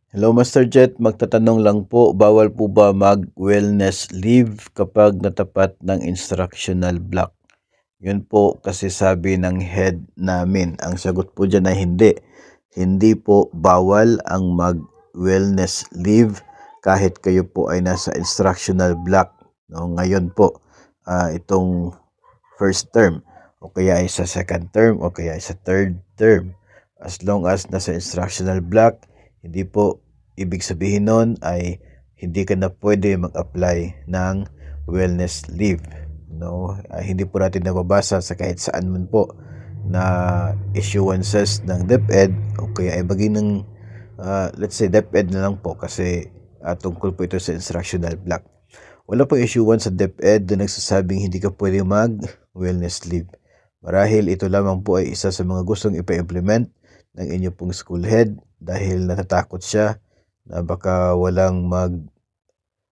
Hello Master Jet, magtatanong lang po, bawal po ba mag-wellness leave kapag natapat ng instructional block? Yun po kasi sabi ng head namin. Ang sagot po dyan ay hindi. Hindi po bawal ang mag-wellness leave kahit kayo po ay nasa instructional block. No, ngayon po, itong first term o kaya ay sa second term o kaya ay sa third term. As long as nasa instructional block, hindi po ibig sabihin nun ay hindi ka na pwede mag-apply ng wellness leave. No, hindi po natin nababasa sa kahit saan man po na issuances ng DepEd o kaya ay maging ng let's say DepEd na lang po kasi tungkol po ito sa instructional block. Wala pong issuance sa DepEd na nagsasabing hindi ka pwede mag-wellness leave. Marahil ito lamang po ay isa sa mga gustong ipa-implement ng inyo pong school head dahil natatakot siya na baka walang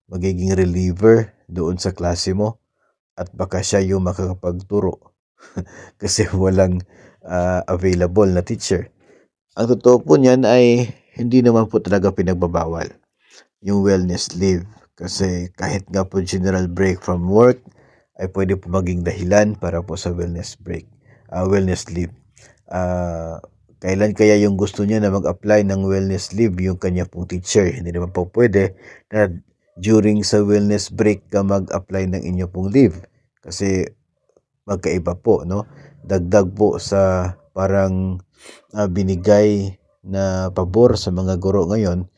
magiging reliever doon sa klase mo at baka siya yung makakapagturo kasi walang available na teacher. Ang totoo po niyan ay hindi naman po talaga pinagbabawal yung wellness leave kasi kahit nga po general break from work ay pwede po maging dahilan para po sa wellness leave. Kailan kaya yung gusto niya na mag-apply ng wellness leave yung kanya pong teacher? Hindi naman po pwede na during sa wellness break ka mag-apply ng inyo pong leave kasi magkaiba po, no? Dagdag po sa parang binigay na pabor sa mga guro ngayon.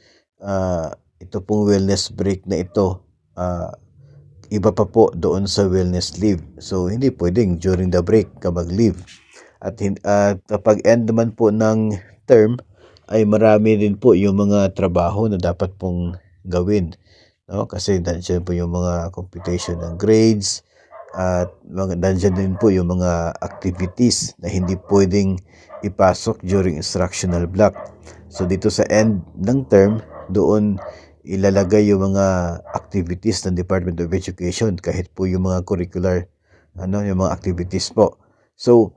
Ito pong wellness break na ito, iba pa po doon sa wellness leave. So, hindi pwedeng during the break ka mag-leave. At kapag end naman po ng term, ay marami din po yung mga trabaho na dapat pong gawin. No? Kasi nandiyan po yung mga computation ng grades at nandiyan din po yung mga activities na hindi pwedeng ipasok during instructional block. So dito sa end ng term, doon ilalagay yung mga activities ng Department of Education kahit po yung mga curricular yung mga activities po. So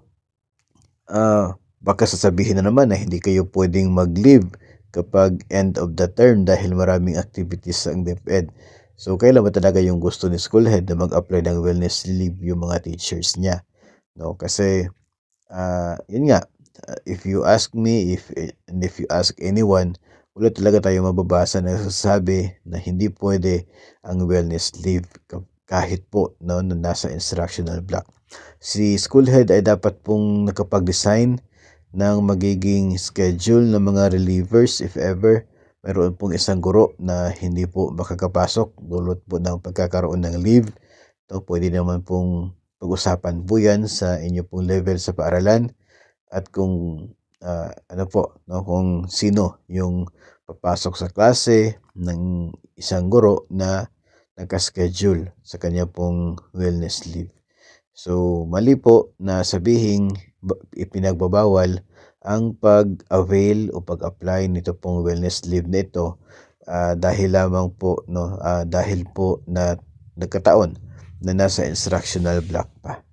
baka sasabihin na naman na hindi kayo pwedeng mag-leave kapag end of the term dahil maraming activities ang DepEd. So kailan ba talaga yung gusto ni school head na mag-apply ng wellness leave yung mga teachers niya? No, kasi yun nga, if you ask me, if you ask anyone, wala talaga tayo mababasa na nagsasabi na hindi pwede ang wellness leave kahit po no, na nasa instructional block. Si school head ay dapat pong nakapag-design ng magiging schedule ng mga relievers if ever mayroon pong isang guro na hindi po makakapasok dulot po ng pagkakaroon ng leave. So, pwede naman pong pag-usapan po yan sa inyo pong level sa paaralan at kung kung sino yung papasok sa klase ng isang guro na naka-schedule sa kanya pong wellness leave. So, mali po na sabihing ipinagbabawal ang pag-avail o pag-apply nito pong wellness leave na ito dahil lamang po dahil po na nagkataon na nasa instructional block pa.